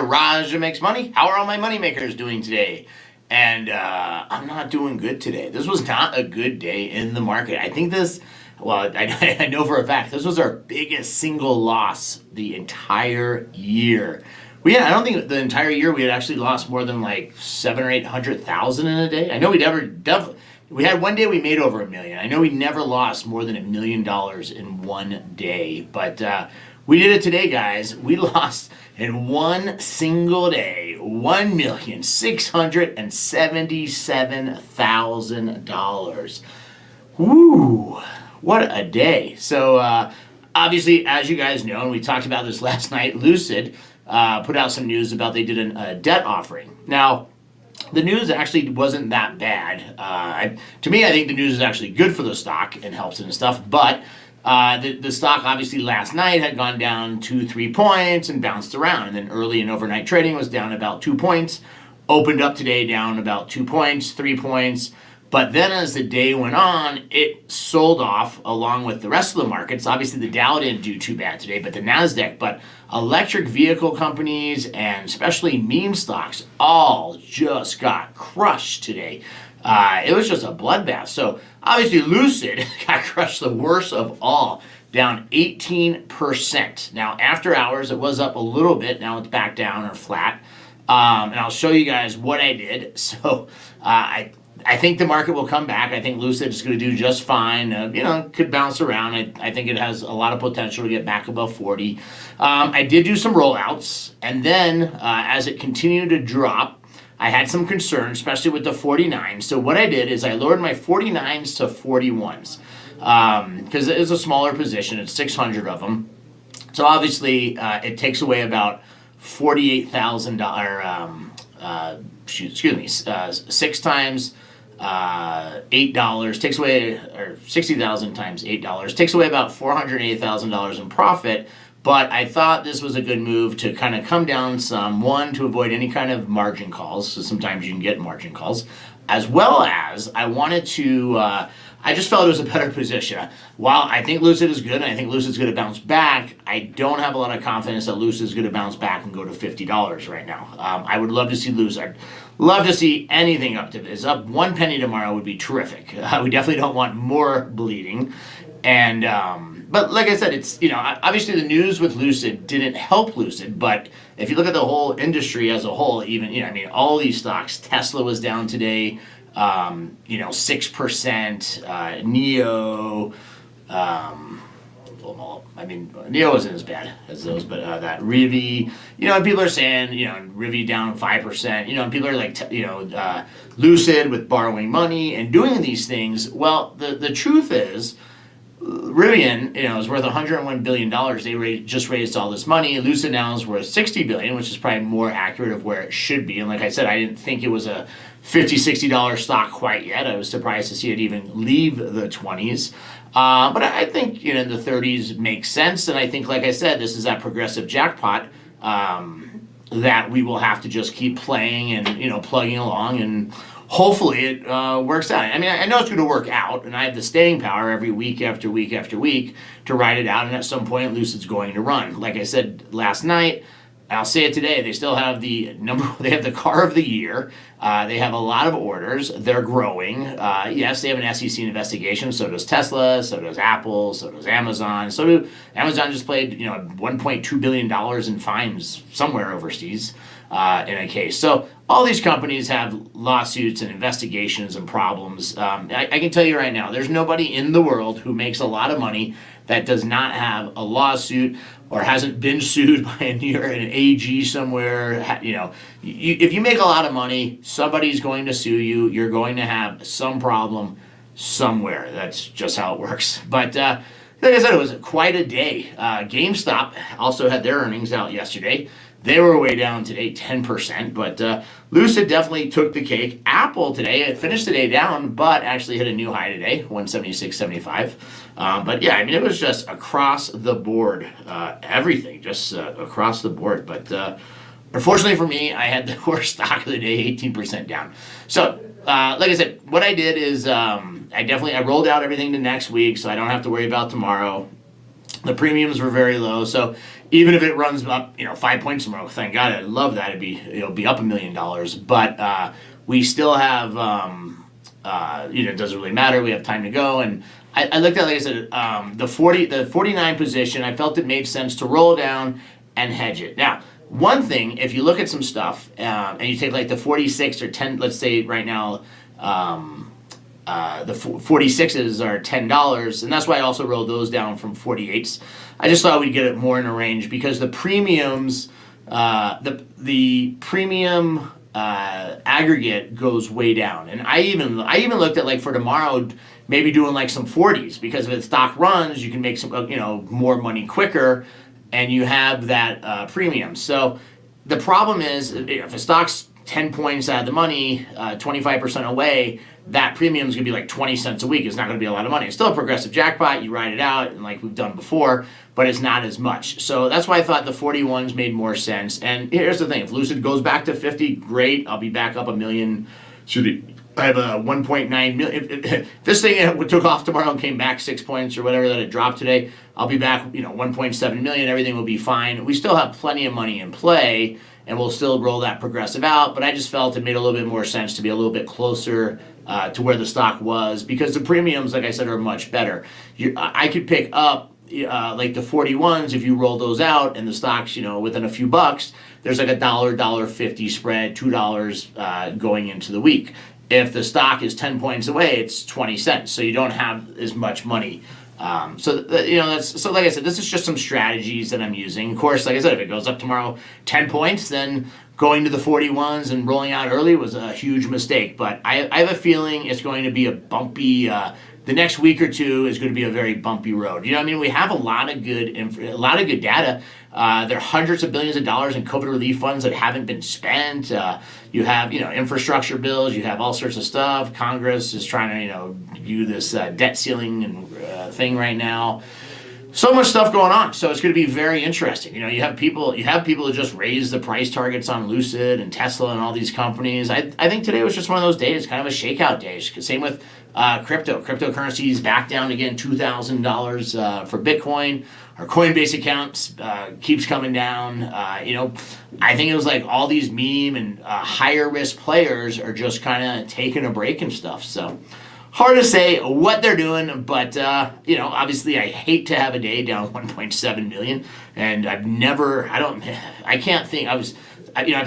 Raj makes money. How are all my money makers doing today? And I'm not doing good today. This was not a good day in the market. I think this, well, I know for a fact, this was our biggest single loss the entire year. I don't think the entire year we had actually lost more than like 700 or 800,000 in a day. I know we had one day we made over $1 million. I know we never lost more than $1 million in one day, but we did it today, guys. We lost in one single day $1,677,000. Woo! What a day. So obviously, as you guys know, and we talked about this last night, Lucid put out some news about they did a debt offering. Now, the news actually wasn't that bad. To me, I think the news is actually good for the stock and helps it and stuff, but the stock obviously last night had gone down 2-3 points and bounced around, and then early and overnight trading was down about 2 points, opened up today down about 2 points, 3 points, but then as the day went on, it sold off along with the rest of the markets. Obviously the Dow didn't do too bad today, but the NASDAQ, but electric vehicle companies and especially meme stocks all just got crushed today. It was just a bloodbath. So obviously Lucid got crushed the worst of all, down 18%. Now after hours it was up a little bit. Now it's back down or flat. And I'll show you guys what I did. So I think the market will come back. I think Lucid is going to do just fine. Could bounce around. I think it has a lot of potential to get back above 40. I did do some rollouts, and then as it continued to drop, I had some concern, especially with the 49s. So what I did is I lowered my 49s to 41s because it is a smaller position. It's 600 of them. So obviously it takes away about $48,000. Excuse me, 6 times $8 takes away, or 60,000 times $8 takes away about $480,000 in profit. But I thought this was a good move to kind of come down some, one, to avoid any kind of margin calls, so sometimes you can get margin calls, as well as I wanted to, I just felt it was a better position. While I think Lucid is good, and I think Lucid's going to bounce back, I don't have a lot of confidence that Lucid is going to bounce back and go to $50 right now. I would love to see Lucid. I'd love to see anything up to this. Up 1 penny tomorrow would be terrific. We definitely don't want more bleeding. And but like I said, it's, obviously the news with Lucid didn't help Lucid, but if you look at the whole industry as a whole, even, all these stocks, Tesla was down today, 6%, NEO, NEO wasn't as bad as those, but that Rivi, and people are saying, Rivi down 5%, and people are like, Lucid with borrowing money and doing these things. Well, the truth is, Rivian, is worth $101 billion. They just raised all this money. Lucid now is worth $60 billion, which is probably more accurate of where it should be. And like I said, I didn't think it was a $50, $60 stock quite yet. I was surprised to see it even leave the 20s. But I think, the 30s makes sense. And I think, like I said, this is that progressive jackpot that we will have to just keep playing and, plugging along, and hopefully it works out. I know it's going to work out, and I have the staying power every week after week after week to ride it out, and at some point Lucid's going to run. Like I said last night, I'll say it today, they still have they have the car of the year. They have a lot of orders. They're growing. Yes, they have an SEC investigation. So does Tesla. So does Apple. So does Amazon. Amazon just paid $1.2 billion in fines somewhere overseas in a case. So all these companies have lawsuits and investigations and problems. I can tell you right now, there's nobody in the world who makes a lot of money that does not have a lawsuit or hasn't been sued by an AG somewhere. If you make a lot of money, somebody's going to sue you. You're going to have some problem somewhere. That's just how it works. But like I said, it was quite a day. GameStop also had their earnings out yesterday. They were way down today, 10%, but Lucid definitely took the cake. Apple today, it finished the day down, but actually hit a new high today, 176.75. But yeah, it was just across the board, everything, just across the board. But unfortunately for me, I had the worst stock of the day, 18% down. So like I said, what I did is I rolled out everything to next week, so I don't have to worry about tomorrow. The premiums were very low, so even if it runs up, 5 points tomorrow, thank God, I'd love that. It'll be up $1 million. But we still have, it doesn't really matter. We have time to go. And I looked at, like I said, the 49 position. I felt it made sense to roll down and hedge it. Now, one thing, if you look at some stuff and you take like the 46 or 10, let's say right now, the 46s are $10, and that's why I also rolled those down from 48s. I just thought we'd get it more in a range because the premiums, the premium aggregate goes way down, and I even looked at like for tomorrow, maybe doing like some 40s because if the stock runs, you can make some more money quicker, and you have that premium. So the problem is if a stock's 10 points out of the money, 25% away, that premium is going to be like 20 cents a week. It's not going to be a lot of money. It's still a progressive jackpot. You ride it out, and like we've done before, but it's not as much. So that's why I thought the 41s made more sense. And here's the thing. If Lucid goes back to 50, great. I'll be back up $1 million. I have a 1.9 million. If this thing took off tomorrow and came back 6 points or whatever that it dropped today, I'll be back, 1.7 million. Everything will be fine. We still have plenty of money in play, and we'll still roll that progressive out. But I just felt it made a little bit more sense to be a little bit closer to where the stock was because the premiums, like I said, are much better. I could pick up like the 41s if you roll those out, and the stock's within a few bucks. There's like $1.50 spread, $2 going into the week. If the stock is 10 points away, it's 20 cents. So you don't have as much money. So like I said, this is just some strategies that I'm using. Of course, like I said, if it goes up tomorrow 10 points, then going to the 41s and rolling out early was a huge mistake. But I have a feeling it's going to be a bumpy. The next week or two is going to be a very bumpy road. We have a lot of good data. There are hundreds of billions of dollars in COVID relief funds that haven't been spent. You have, infrastructure bills. You have all sorts of stuff. Congress is trying to, do this debt ceiling and thing right now. So much stuff going on. So it's going to be very interesting. You have people who just raise the price targets on Lucid and Tesla and all these companies. I think today was just one of those days, kind of a shakeout day. Same with crypto. Cryptocurrency is back down again, $2,000 for Bitcoin. Our Coinbase account keeps coming down. I think it was like all these meme and higher risk players are just kind of taking a break and stuff. So hard to say what they're doing, but obviously I hate to have a day down 1.7 million, and I've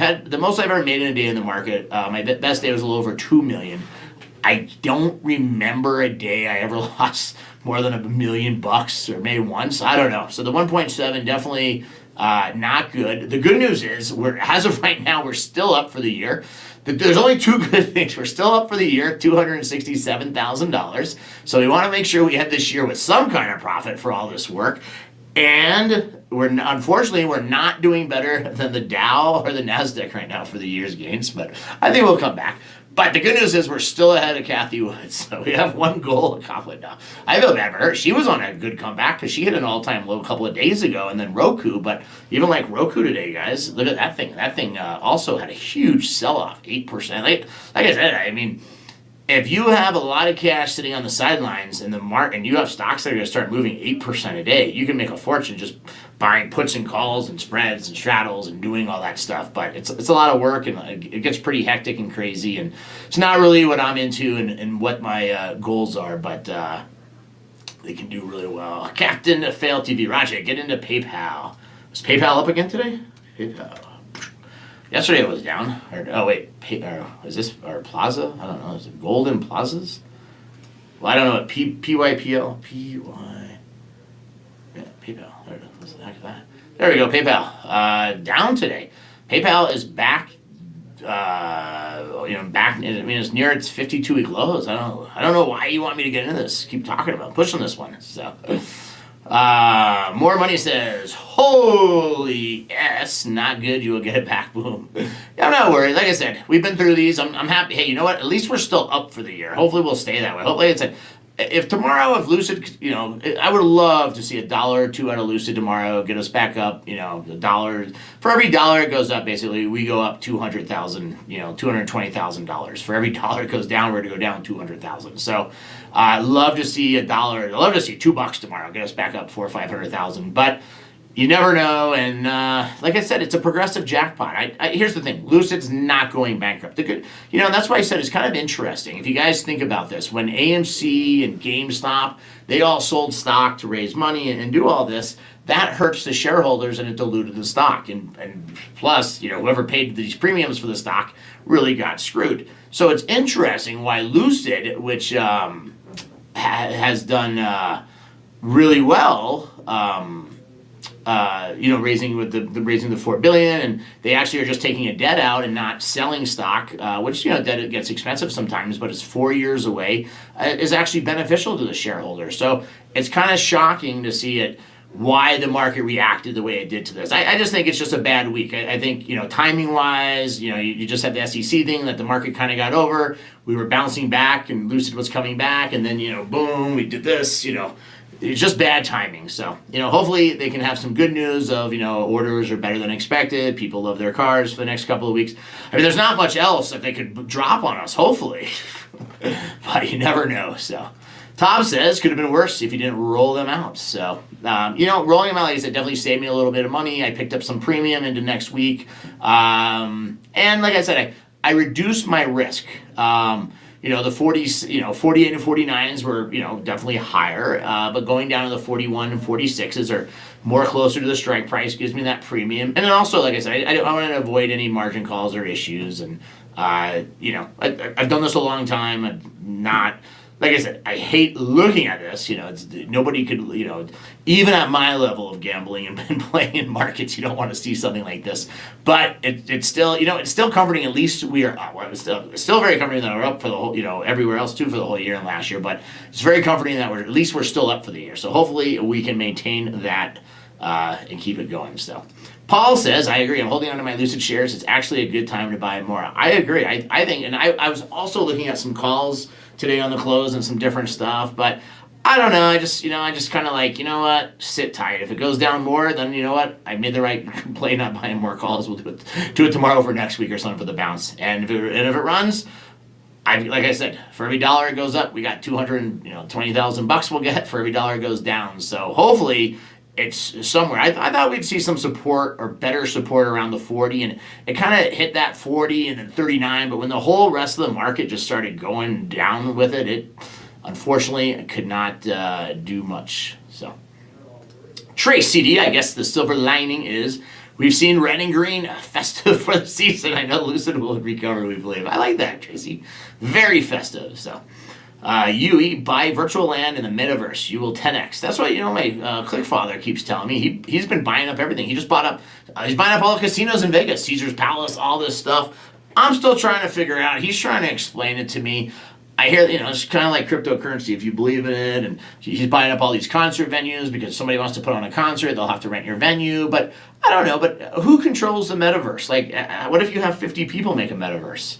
had the most I've ever made in a day in the market. My best day was a little over 2 million. I don't remember a day I ever lost more than $1 million, or maybe once. I don't know. So the 1.7 definitely not good. The good news is as of right now, we're still up for the year. There's only two good things. We're still up for the year, $267,000. So we want to make sure we end this year with some kind of profit for all this work. And unfortunately, we're not doing better than the Dow or the NASDAQ right now for the year's gains, but I think we'll come back. But the good news is we're still ahead of Kathy Woods, so we have one goal accomplished now. I feel bad for her. She was on a good comeback because she hit an all-time low a couple of days ago, and then Roku. But even like Roku today, guys, look at that thing. That thing also had a huge sell-off, 8%. Like I said, if you have a lot of cash sitting on the sidelines in the market, and you have stocks that are going to start moving 8% a day, you can make a fortune just buying puts and calls and spreads and straddles and doing all that stuff. But it's a lot of work, and it gets pretty hectic and crazy, and it's not really what I'm into and what my goals are, but they can do really well. Captain Fail TV, Roger, get into PayPal. Was PayPal up again today? PayPal. Yesterday it was down. Is this Plaza? I don't know. Is it Golden Plazas? Well, I don't know what PYPL. Yeah, PayPal. There it is. What's the heck is that? There we go. PayPal. Down today. PayPal is back. Back. It's near its 52-week lows. I don't know why you want me to get into this. Keep talking about pushing this one. So. More Money says, holy S, not good, you will get it back, boom. Yeah, I'm not worried. Like I said, we've been through these. I'm happy. Hey, you know what? At least we're still up for the year. Hopefully we'll stay that way. Hopefully if Lucid, I would love to see $1 or $2 out of Lucid tomorrow, get us back up, $1. For every dollar it goes up, basically, we go up $200,000, $220,000. For every dollar it goes down, we're to go down $200,000. So, I'd love to see $1. I'd love to see $2 tomorrow, get us back up $400,000 or $500,000. But you never know, and like I said, it's a progressive jackpot. Here's the thing: Lucid's not going bankrupt. The good, that's why I said it's kind of interesting. If you guys think about this, when AMC and GameStop, they all sold stock to raise money and do all this, that hurts the shareholders and it diluted the stock. And plus, whoever paid these premiums for the stock really got screwed. So it's interesting why Lucid, which has done really well. Raising raising the 4 billion, and they actually are just taking a debt out and not selling stock, which debt gets expensive sometimes, but it's 4 years away, is actually beneficial to the shareholders. So it's kind of shocking to see it. Why the market reacted the way it did to this. I just think it's just a bad week. I think, timing wise, you just had the SEC thing that the market kind of got over. We were bouncing back and Lucid was coming back, and then, boom, we did this, it's just bad timing. So, hopefully they can have some good news of, orders are better than expected. People love their cars for the next couple of weeks. I mean, there's not much else that they could drop on us, hopefully. But you never know, so. Tom says, could have been worse if you didn't roll them out. So, rolling them out, like I said, definitely saved me a little bit of money. I picked up some premium into next week. And like I said, I reduced my risk. The 40s, 48 and 49s were, definitely higher. But going down to the 41 and 46s are more closer to the strike price, gives me that premium. And then also, like I said, I want to avoid any margin calls or issues. And, I've done this a long time. I'm not... Like I said, I hate looking at this. Nobody could, even at my level of gambling and playing in markets, you don't want to see something like this. But it's still, it's still comforting. At least we are. Well, it's still very comforting that we're up for the whole, everywhere else too for the whole year and last year. But it's very comforting that at least we're still up for the year. So hopefully we can maintain that and keep it going. So. Paul says, I agree. I'm holding on to my Lucid shares. It's actually a good time to buy more. I agree. I think, and I was also looking at some calls today on the close and some different stuff, but I don't know. I just kind of like, sit tight. If it goes down more, then I made the right play not buying more calls. We'll do it tomorrow for next week or something for the bounce. And if it runs, like I said, for every dollar it goes up, we got $220,000 we'll get for every dollar it goes down. So hopefully it's somewhere. I thought we'd see some support or better support around the 40, and it kind of hit that 40 and then 39, but when the whole rest of the market just started going down with it unfortunately could not do much. So, Trace CD, I guess the silver lining is we've seen red and green festive for the season. I know Lucid will recover, we believe. I like that, Tracy. Very festive, so. UE, buy virtual land in the Metaverse. You will 10x. That's what my click father keeps telling me. He's been buying up everything. He just bought up. He's buying up all the casinos in Vegas, Caesar's Palace, all this stuff. I'm still trying to figure it out. He's trying to explain it to me. I hear it's kind of like cryptocurrency. If you believe in it, and he's buying up all these concert venues because somebody wants to put on a concert, they'll have to rent your venue. But I don't know. But who controls the Metaverse? Like, what if you have 50 people make a Metaverse?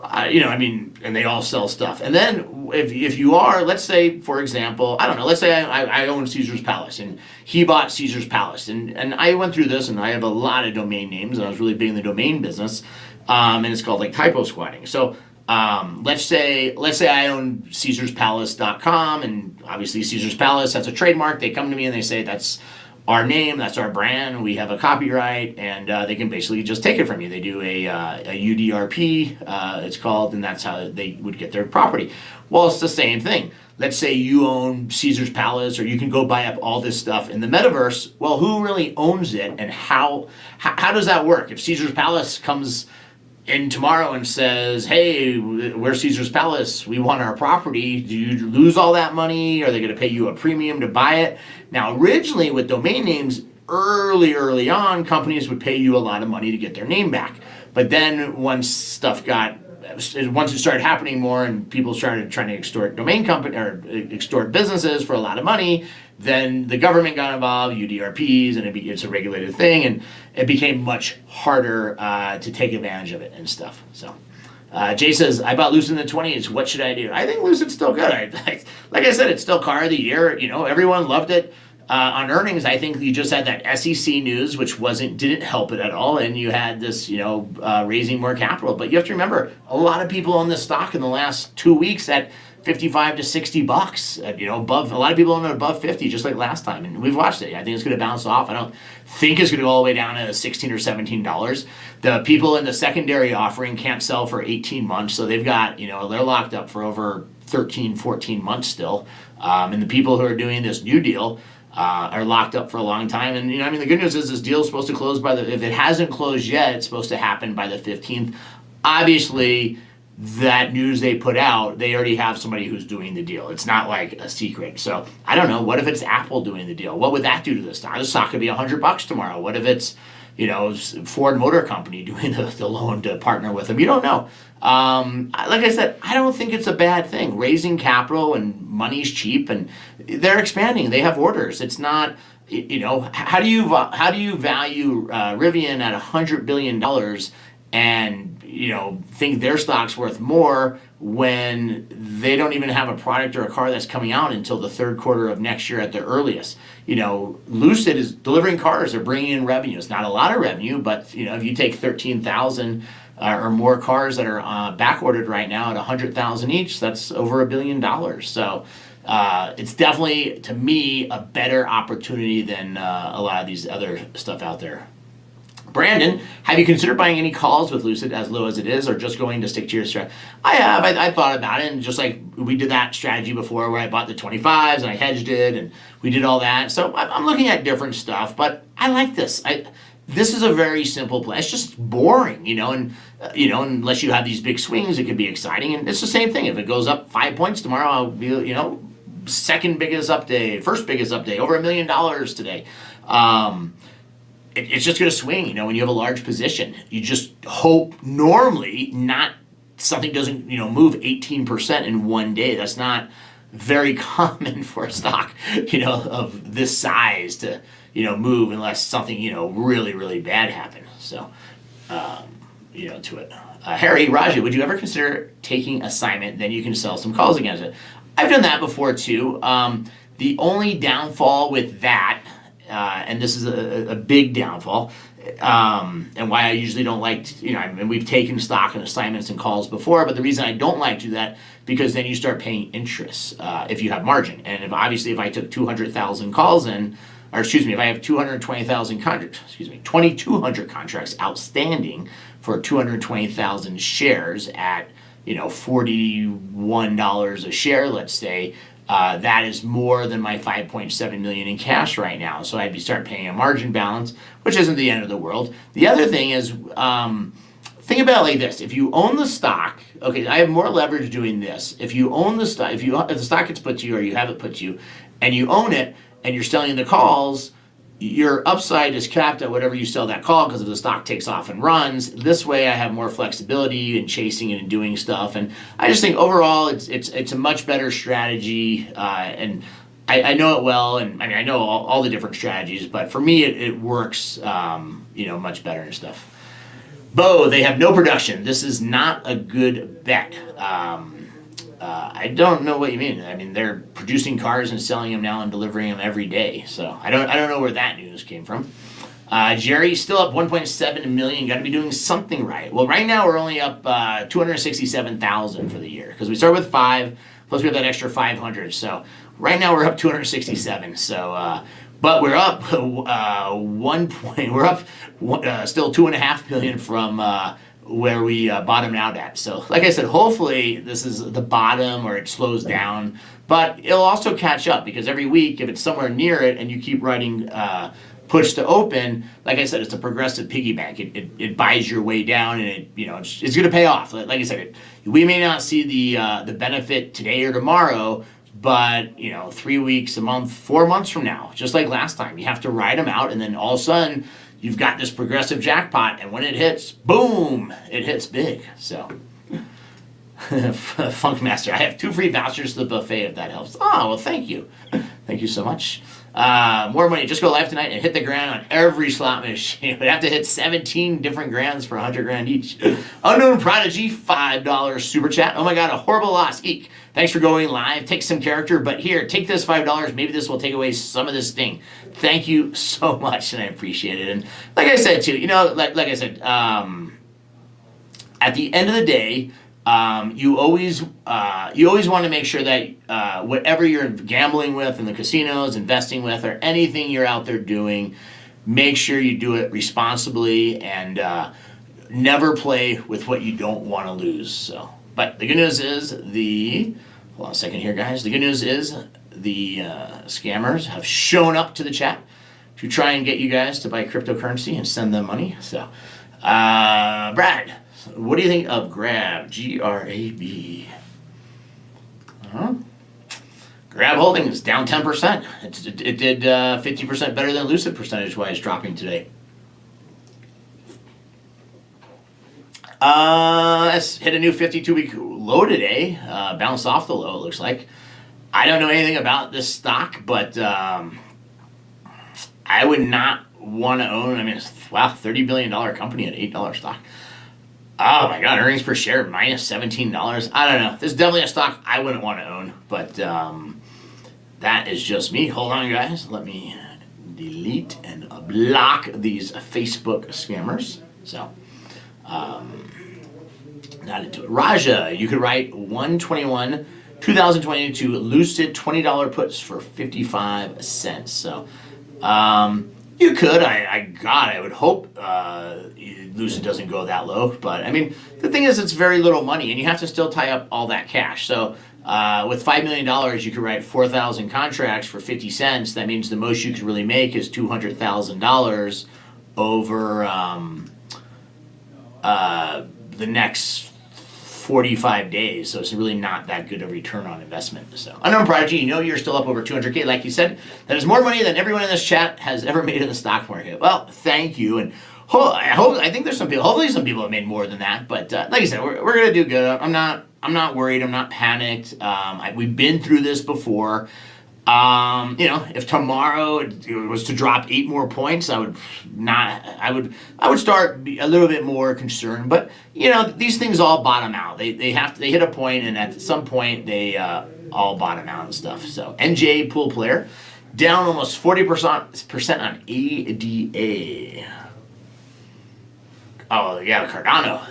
And they all sell stuff. And then if you are, let's say, for example, I don't know, let's say I own Caesar's Palace and he bought Caesar's Palace. And I went through this and I have a lot of domain names and I was really big in the domain business. And it's called like typo squatting. So let's say I own CaesarsPalace.com, and obviously Caesar's Palace, that's a trademark. They come to me and they say that's our name, that's our brand, we have a copyright, and they can basically just take it from you. They do a UDRP, it's called, and that's how they would get their property. Well, it's the same thing. Let's say you own Caesar's Palace, or you can go buy up all this stuff in the Metaverse. Well, who really owns it, and how does that work? If Caesar's Palace comes in tomorrow and says, hey, we're Caesar's Palace, we want our property, do you lose all that money? Are they going to pay you a premium to buy it? Now, originally with domain names, early on, companies would pay you a lot of money to get their name back. But then once it started happening more and people started trying to extort extort businesses for a lot of money, then the government got involved, UDRPs, and it's a regulated thing, and it became much harder to take advantage of it and stuff. So, Jay says, I bought Lucid in the 20s. What should I do? I think Lucid's still good. Like I said, it's still car of the year. Everyone loved it. on earnings, I think you just had that SEC news, which didn't help it at all, and you had this, raising more capital. But you have to remember, a lot of people own this stock in the last 2 weeks at $55 to $60, above. A lot of people own it above 50, just like last time, and we've watched it. I think it's going to bounce off. I don't think it's going to go all the way down to $16 or $17. The people in the secondary offering can't sell for 18 months, so they've got, they're locked up for over 13, 14 months still. And the people who are doing this new deal are locked up for a long time. And, the good news is this deal is supposed to close if it hasn't closed yet, it's supposed to happen by the 15th. Obviously, that news they put out, they already have somebody who's doing the deal. It's not like a secret. So I don't know. What if it's Apple doing the deal? What would that do to the stock? The stock could be $100 tomorrow. What if it's, Ford Motor Company doing the loan to partner with them? You don't know. Like I said, I don't think it's a bad thing. Raising capital and money's cheap, and they're expanding. They have orders. It's not, how do you value Rivian at $100 billion and think their stock's worth more when they don't even have a product or a car that's coming out until the third quarter of next year at the earliest. Lucid is delivering cars. They're bringing in revenue. It's not a lot of revenue, but if you take 13,000 or more cars that are back ordered right now at 100,000 each, that's over $1 billion. So it's definitely, to me, a better opportunity than a lot of these other stuff out there. Brandon, have you considered buying any calls with Lucid as low as it is, or just going to stick to your strategy? I have. I thought about it, and just like we did that strategy before where I bought the 25s and I hedged it, and we did all that. So I'm looking at different stuff, but I like this. This is a very simple play. It's just boring, and unless you have these big swings, it can be exciting. And it's the same thing. If it goes up 5 points tomorrow, I'll be, second biggest up day, first biggest up day, over $1 million today. It's just going to swing, when you have a large position. You just hope normally something doesn't, move 18% in one day. That's not very common for a stock, of this size to, move unless something, really, really bad happens. So, to it. Harry, Raja, would you ever consider taking assignment, then you can sell some calls against it? I've done that before too. The only downfall with that, and this is a big downfall, and why I usually don't like, and we've taken stock and assignments and calls before, but the reason I don't like to do that, because then you start paying interest if you have margin. And if I took 200,000 calls in, or excuse me, if I have 220,000 contracts, 2,200 contracts outstanding for 220,000 shares at, $41 a share, let's say, that is more than my $5.7 million in cash right now. So I'd start paying a margin balance, which isn't the end of the world. The other thing is, think about it like this. If you own the stock, okay, I have more leverage doing this. If you own the stock, if the stock gets put to you or you have it put to you, and you own it, and you're selling the calls, your upside is capped at whatever you sell that call, because if the stock takes off and runs, this way I have more flexibility in chasing it and doing stuff. And I just think overall it's a much better strategy, and I know it well, and I know all the different strategies, but for me it works much better and stuff. Bo, they have no production. This is not a good bet. I don't know what you mean. I mean, they're producing cars and selling them now and delivering them every day. So I don't know where that news came from. Jerry, still up 1.7 million. Got to be doing something right. Well, right now we're only up 267,000 for the year, because we started with 5, plus we have that extra 500. So right now we're up 267. So, but we're up still 2.5 million from where we bottomed out at. So like I said, hopefully this is the bottom or it slows down, but it'll also catch up, because every week, if it's somewhere near it and you keep writing push to open, like I said, it's a progressive piggy bank. It buys your way down, and it's going to pay off. Like I said, we may not see the benefit today or tomorrow, but 3 weeks, a month, 4 months from now, just like last time, you have to ride them out, and then all of a sudden you've got this progressive jackpot, and when it hits, boom, it hits big. So, Funkmaster, I have 2 free vouchers to the buffet if that helps. Oh, well, thank you. Thank you so much. More money. Just go live tonight and hit the grand on every slot machine. We'd have to hit 17 different grands for 100 grand each. Unknown Prodigy, $5 super chat. Oh my God, a horrible loss. Eek. Thanks for going live. Take some character, but here, take this $5. Maybe this will take away some of this sting. Thank you so much, and I appreciate it. And like I said too, like I said, at the end of the day, you always want to make sure that whatever you're gambling with in the casinos, investing with, or anything you're out there doing, make sure you do it responsibly and never play with what you don't want to lose. So, but the good news is hold on a second here, guys. The good news is the scammers have shown up to the chat to try and get you guys to buy cryptocurrency and send them money. So, Brad. What do you think of Grab? Grab. Grab Holdings down 10%. It did 50% better than Lucid percentage-wise, dropping today. Let's hit a new 52-week low today. Bounced off the low, it looks like. I don't know anything about this stock, but I would not want to own. I mean, wow, $30 billion company at $8 stock. Oh my God, earnings per share minus $17. I don't know. This is definitely a stock I wouldn't want to own, but that is just me. Hold on, guys. Let me delete and block these Facebook scammers. So, not into it. Raja, you could write 121 2022 Lucid $20 puts for 55 cents. So, you could. I would hope Lucid doesn't go that low. But, I mean, the thing is it's very little money, and you have to still tie up all that cash. So, with $5 million, you could write 4,000 contracts for 50 cents. That means the most you could really make is $200,000 over the next 45 days, so it's really not that good a return on investment. So, Unknown Prodigy, you're still up over 200K, like you said. That is more money than everyone in this chat has ever made in the stock market. Well, thank you, and I think there's some people. Hopefully, some people have made more than that. But like I said, we're gonna do good. I'm not worried. I'm not panicked. We've been through this before. If tomorrow it was to drop 8 more points, I would start a little bit more concerned. But these things all bottom out. They hit a point, and at some point they all bottom out and stuff. So NJ pool player down almost 40% on ADA. Oh yeah, Cardano.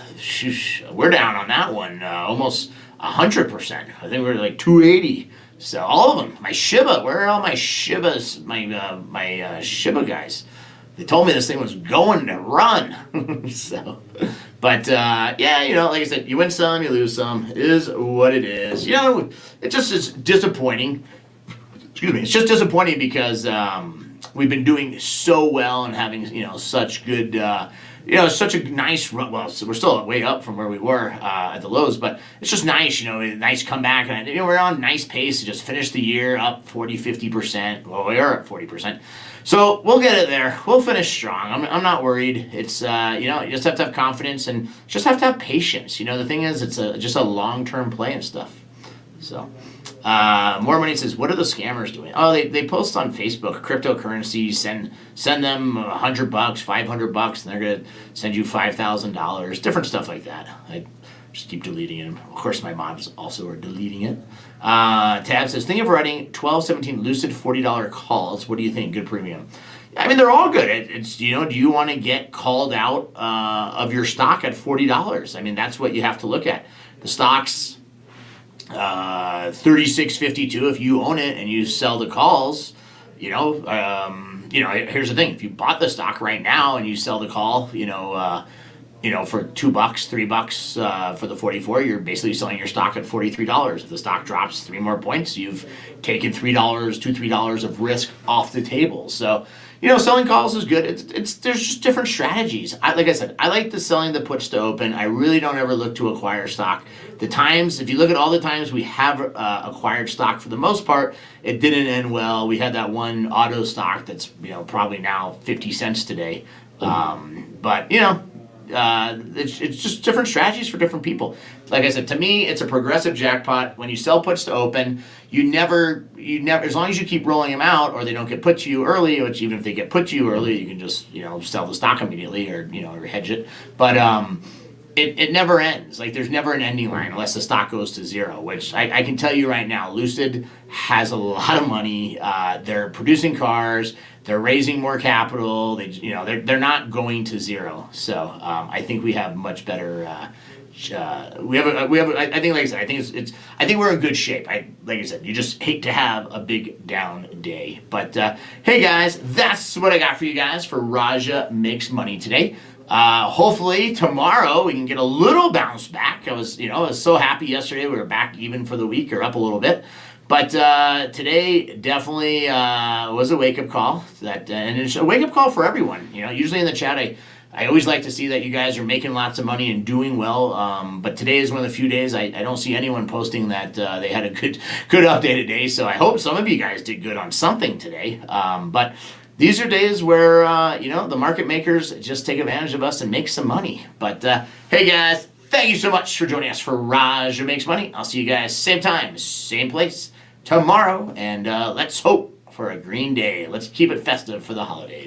We're down on that one almost 100%. I think we're like 280. So all of them, my Shiba, where are all my Shibas, my Shiba guys? They told me this thing was going to run. But like I said, you win some, you lose some. It is what it is. It just is disappointing. Excuse me. It's just disappointing because we've been doing so well and having such good. Such a nice run. Well, so we're still way up from where we were at the lows, but it's just nice, a nice comeback. And, we're on a nice pace to just finish the year up 40, 50%. Well, we are up 40%. So we'll get it there. We'll finish strong. I'm not worried. It's, you just have to have confidence and just have to have patience. The thing is, it's just a long-term play and stuff. So, More Money says, what are the scammers doing? Oh, they post on Facebook, cryptocurrency, send them $100, $500, and they're going to send you $5,000, different stuff like that. I just keep deleting them. Of course, my mods also are deleting it. Tab says, think of writing 12-17 Lucid $40 calls. What do you think? Good premium. I mean, they're all good. It's do you want to get called out of your stock at $40? I mean, that's what you have to look at. The stock's 36.52 if you own it and you sell the calls. Here's the thing: if you bought the stock right now and you sell the call, for $2, $3 for the 44, you're basically selling your stock at $43. If the stock drops 3 more points, you've taken $3 of risk off the table. So, selling calls is good. There's just different strategies. Like I said, I like the selling the puts to open. I really don't ever look to acquire stock. If you look at all the times we have acquired stock, for the most part, it didn't end well. We had that one auto stock that's probably now 50 cents today. But it's just different strategies for different people. Like I said, to me, it's a progressive jackpot. When you sell puts to open, you never, as long as you keep rolling them out, or they don't get put to you early, which even if they get put to you early, you can just sell the stock immediately, or or hedge it. But it never ends. Like, there's never an ending line unless the stock goes to zero, which I can tell you right now, Lucid has a lot of money. They're producing cars. They're raising more capital. They're not going to zero. So I think we have much better. I think, like I said, I think we're in good shape. Like I said, you just hate to have a big down day. But hey guys, that's what I got for you guys for Raja Makes Money today. Hopefully tomorrow we can get a little bounce back. I was so happy yesterday we were back even for the week, or up a little bit. But today definitely was a wake-up call. And it's a wake-up call for everyone. Usually in the chat I always like to see that you guys are making lots of money and doing well. But today is one of the few days I don't see anyone posting that they had a good update today. So I hope some of you guys did good on something today. But these are days where the market makers just take advantage of us and make some money. But hey guys, thank you so much for joining us for Raja Makes Money. I'll see you guys same time, same place tomorrow. And let's hope for a green day. Let's keep it festive for the holidays.